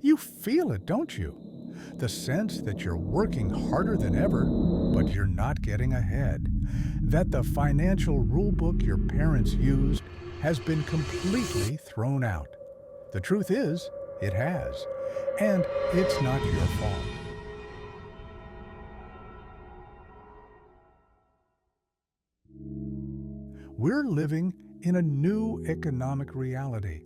You feel it, don't you? The sense that you're working harder than ever, but you're not getting ahead. That the financial rulebook your parents used has been completely thrown out. The truth is, it has. And it's not your fault. We're living in a new economic reality,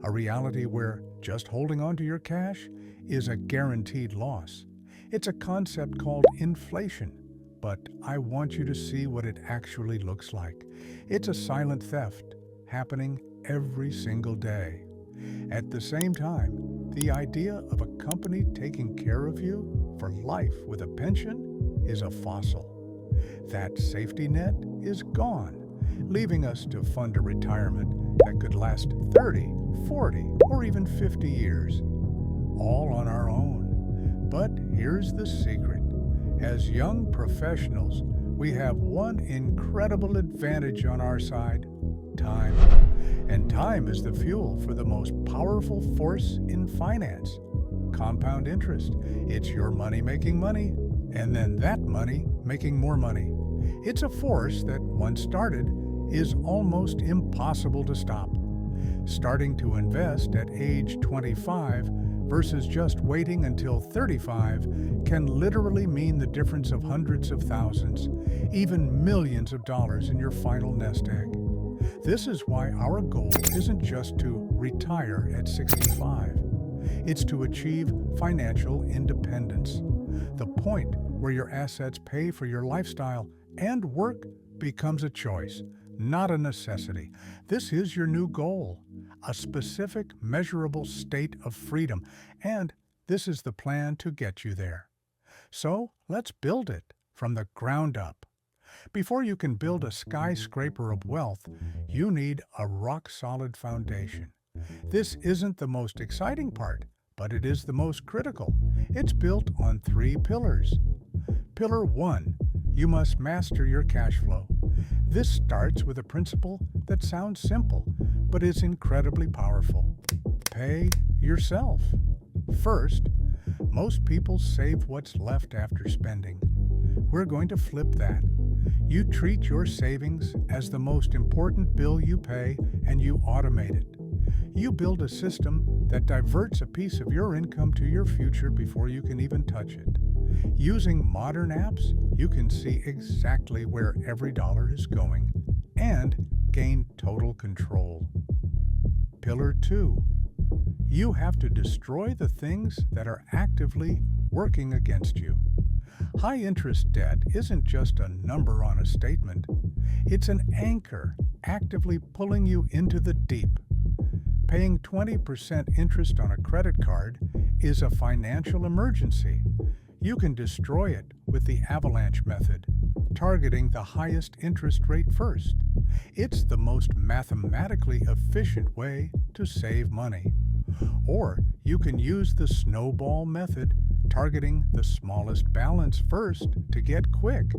a reality where just holding on to your cash is a guaranteed loss. It's a concept called inflation, but I want you to see what it actually looks like. It's a silent theft happening every single day. At the same time, the idea of a company taking care of you for life with a pension is a fossil. That safety net is gone, leaving us to fund a retirement that could last 30, 40, or even 50 years, all on our own. But here's the secret. As young professionals, we have one incredible advantage on our side: time. And time is the fuel for the most powerful force in finance: compound interest. It's your money making money, and then that money making more money. It's a force that, once started, is almost impossible to stop. Starting to invest at age 25 versus just waiting until 35 can literally mean the difference of hundreds of thousands, even millions of dollars in your final nest egg. This is why our goal isn't just to retire at 65. It's to achieve financial independence, the point where your assets pay for your lifestyle and work becomes a choice, not a necessity. This is your new goal, a specific, measurable state of freedom, and this is the plan to get you there. So let's build it from the ground up. Before you can build a skyscraper of wealth, you need a rock-solid foundation. This isn't the most exciting part, but it is the most critical. It's built on 3 pillars. Pillar 1, you must master your cash flow. This starts with a principle that sounds simple, but is incredibly powerful. Pay yourself. First, most people save what's left after spending. We're going to flip that. You treat your savings as the most important bill you pay, and you automate it. You build a system that diverts a piece of your income to your future before you can even touch it. Using modern apps, you can see exactly where every dollar is going and gain total control. Pillar 2. You have to destroy the things that are actively working against you. High-interest debt isn't just a number on a statement. It's an anchor actively pulling you into the deep. Paying 20% interest on a credit card is a financial emergency. You can destroy it with the avalanche method, targeting the highest interest rate first. It's the most mathematically efficient way to save money. Or you can use the snowball method, targeting the smallest balance first to get quick,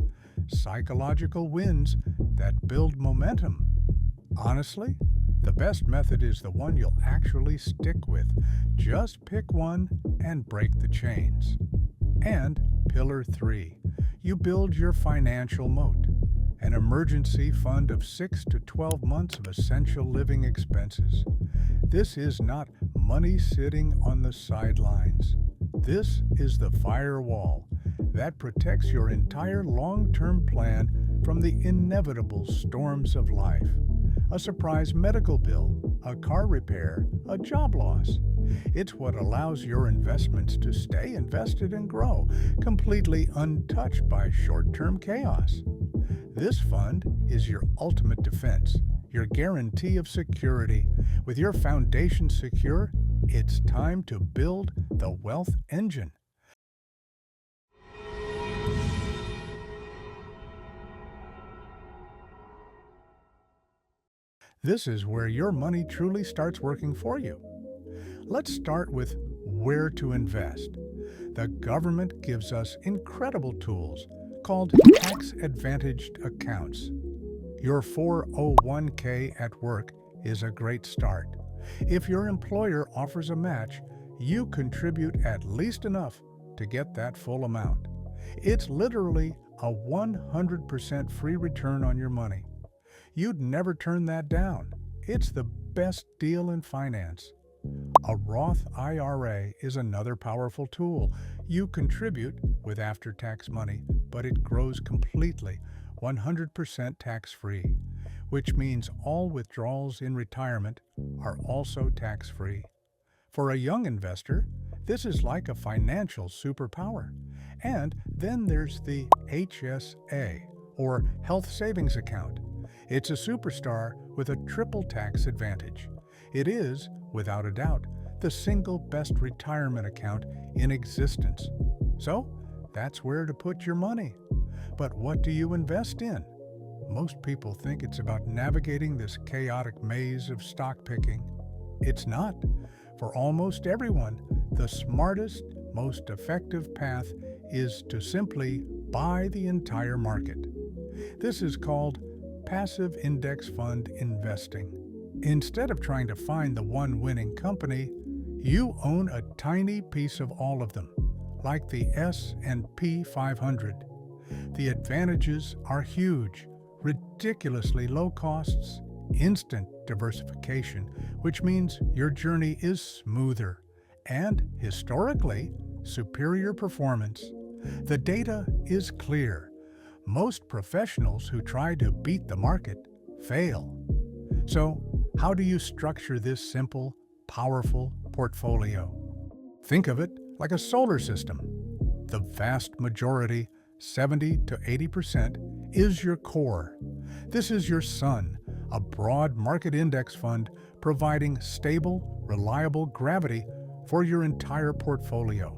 psychological wins that build momentum. Honestly, the best method is the one you'll actually stick with. Just pick one and break the chains. And Pillar 3, you build your financial moat, an emergency fund of 6 to 12 months of essential living expenses. This is not money sitting on the sidelines. This is the firewall that protects your entire long-term plan from the inevitable storms of life. A surprise medical bill, a car repair, a job loss. It's what allows your investments to stay invested and grow, completely untouched by short-term chaos. This fund is your ultimate defense, your guarantee of security. With your foundation secure, it's time to build the wealth engine. This is where your money truly starts working for you. Let's start with where to invest. The government gives us incredible tools called tax-advantaged accounts. Your 401k at work is a great start. If your employer offers a match, you contribute at least enough to get that full amount. It's literally a 100% free return on your money. You'd never turn that down. It's the best deal in finance. A Roth IRA is another powerful tool. You contribute with after-tax money, but it grows completely, 100% tax-free, which means all withdrawals in retirement are also tax-free. For a young investor, this is like a financial superpower. And then there's the HSA, or Health Savings Account. It's a superstar with a triple tax advantage. It is, without a doubt, the single best retirement account in existence. So, that's where to put your money. But what do you invest in? Most people think it's about navigating this chaotic maze of stock picking. It's not. For almost everyone, the smartest, most effective path is to simply buy the entire market. This is called passive index fund investing. Instead of trying to find the one winning company, you own a tiny piece of all of them, like the S&P 500. The advantages are huge: ridiculously low costs, instant diversification, which means your journey is smoother, and historically, superior performance. The data is clear. Most professionals who try to beat the market fail. So, how do you structure this simple, powerful portfolio? Think of it like a solar system. The vast majority, 70 to 80%, is your core. This is your sun, a broad market index fund providing stable, reliable gravity for your entire portfolio.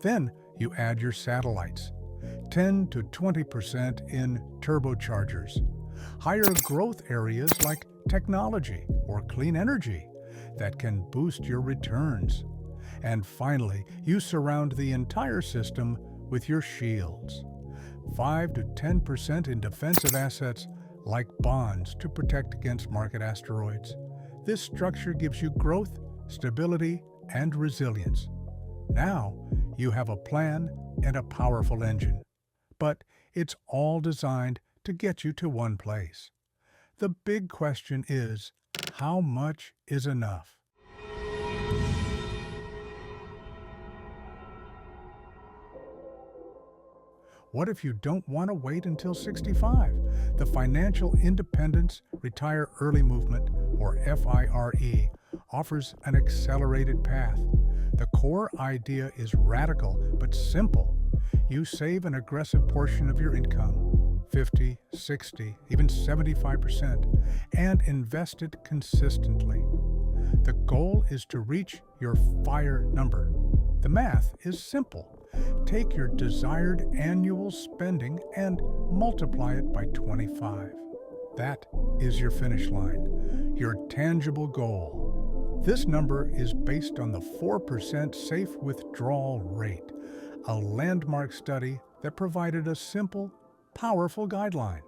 Then you add your satellites, 10 to 20% in turbochargers, higher growth areas like technology or clean energy that can boost your returns. And finally, you surround the entire system with your shields, 5 to 10% in defensive assets like bonds to protect against market asteroids. This structure gives you growth, stability, and resilience. Now, you have a plan and a powerful engine. But it's all designed to get you to one place. The big question is, how much is enough? What if you don't want to wait until 65? The Financial Independence Retire Early Movement, or FIRE, offers an accelerated path. The core idea is radical but simple. You save an aggressive portion of your income, 50, 60, even 75%, and invest it consistently. The goal is to reach your FIRE number. The math is simple. Take your desired annual spending and multiply it by 25. That is your finish line, your tangible goal. This number is based on the 4% safe withdrawal rate, a landmark study that provided a simple, powerful guideline,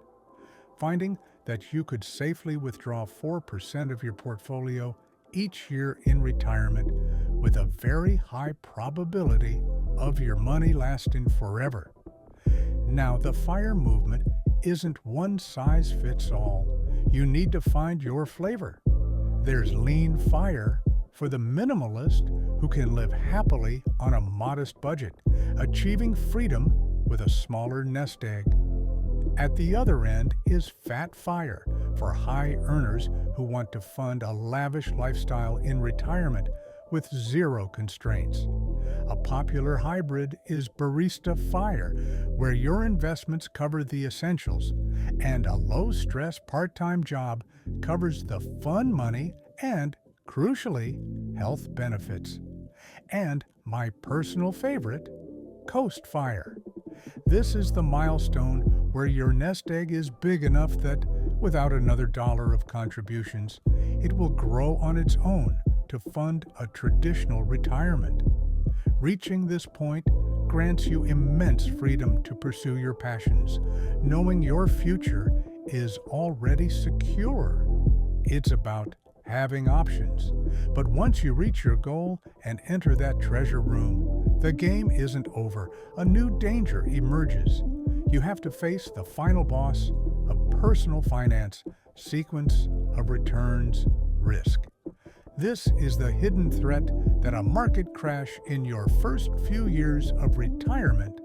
finding that you could safely withdraw 4% of your portfolio each year in retirement with a very high probability of your money lasting forever. Now, the FIRE movement isn't one size fits all. You need to find your flavor. There's lean FIRE for the minimalist who can live happily on a modest budget, achieving freedom with a smaller nest egg. At the other end is Fat FIRE for high earners who want to fund a lavish lifestyle in retirement with zero constraints. A popular hybrid is Barista FIRE, where your investments cover the essentials, and a low-stress part-time job covers the fun money and, crucially, health benefits. And my personal favorite, Coast FIRE. This is the milestone where your nest egg is big enough that, without another dollar of contributions, it will grow on its own to fund a traditional retirement. Reaching this point grants you immense freedom to pursue your passions, knowing your future is already secure. It's about having options. But once you reach your goal and enter that treasure room, the game isn't over. A new danger emerges. You have to face the final boss of personal finance, sequence of returns, risk. This is the hidden threat that a market crash in your first few years of retirement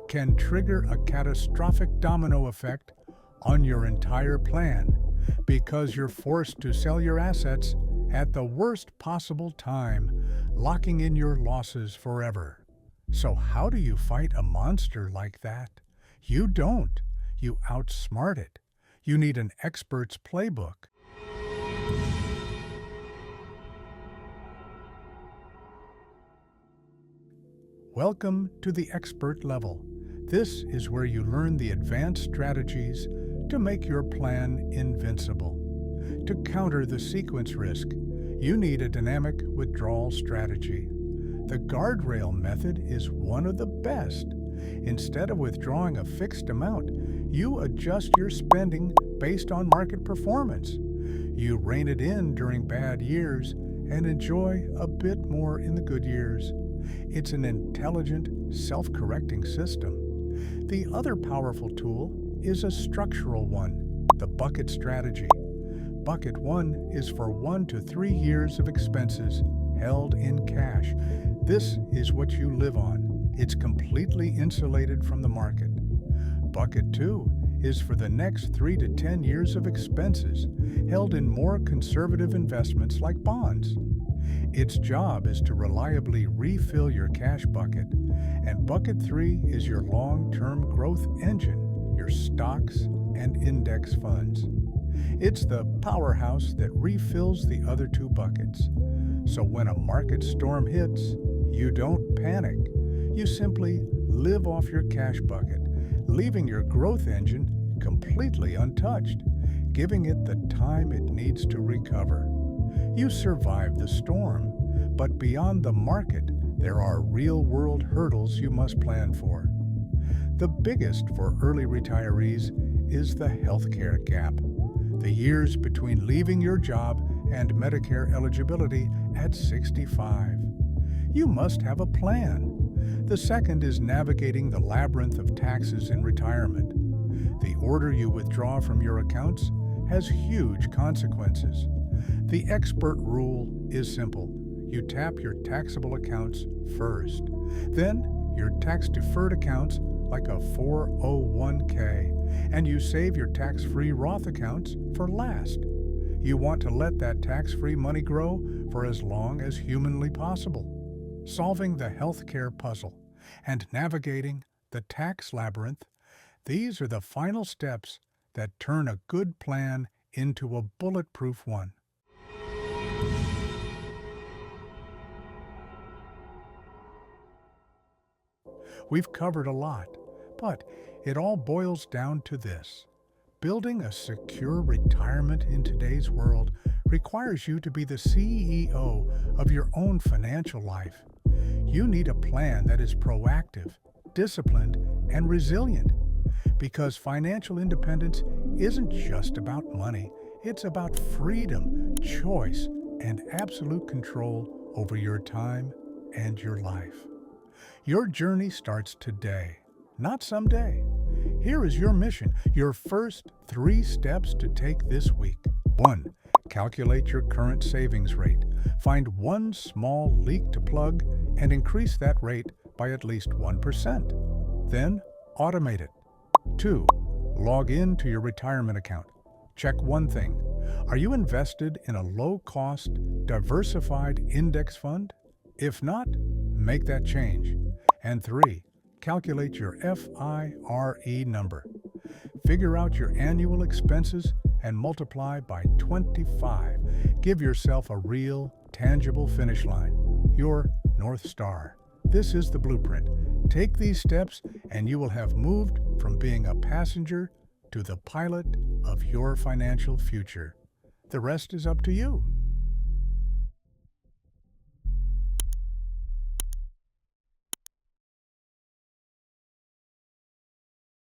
can trigger a catastrophic domino effect on your entire plan because you're forced to sell your assets at the worst possible time, locking in your losses forever. So how do you fight a monster like that? You don't. You outsmart it. You need an expert's playbook. Welcome to the expert level. This is where you learn the advanced strategies to make your plan invincible. To counter the sequence risk, you need a dynamic withdrawal strategy. The guardrail method is one of the best. Instead of withdrawing a fixed amount, you adjust your spending based on market performance. You rein it in during bad years and enjoy a bit more in the good years. It's an intelligent, self-correcting system. The other powerful tool is a structural one, the bucket strategy. Bucket 1 is for 1 to 3 years of expenses held in cash. This is what you live on. It's completely insulated from the market. Bucket 2 is for the next 3 to 10 years of expenses held in more conservative investments like bonds. Its job is to reliably refill your cash bucket, and Bucket 3 is your long-term growth engine, your stocks and index funds. It's the powerhouse that refills the other 2 buckets. So when a market storm hits, you don't panic. You simply live off your cash bucket, leaving your growth engine completely untouched, giving it the time it needs to recover. You survive the storm, but beyond the market, there are real-world hurdles you must plan for. The biggest for early retirees is the healthcare gap, the years between leaving your job and Medicare eligibility at 65. You must have a plan. The second is navigating the labyrinth of taxes in retirement. The order you withdraw from your accounts has huge consequences. The expert rule is simple. You tap your taxable accounts first. Then your tax-deferred accounts like a 401k, and you save your tax-free Roth accounts for last. You want to let that tax-free money grow for as long as humanly possible. Solving the healthcare puzzle and navigating the tax labyrinth, these are the final steps that turn a good plan into a bulletproof one. We've covered a lot, but it all boils down to this. Building a secure retirement in today's world requires you to be the CEO of your own financial life. You need a plan that is proactive, disciplined, and resilient, because financial independence isn't just about money. It's about freedom, choice, and absolute control over your time and your life. Your journey starts today, not someday. Here is your mission, your first 3 steps to take this week. 1. Calculate your current savings rate. Find one small leak to plug and increase that rate by at least 1%. Then, automate it. 2. Log in to your retirement account. Check one thing. Are you invested in a low-cost, diversified index fund? If not, make that change. And 3. Calculate your FIRE number. Figure out your annual expenses and multiply by 25. Give yourself a real, tangible finish line, your North Star. This is the blueprint. Take these steps and you will have moved from being a passenger to the pilot of your financial future. The rest is up to you.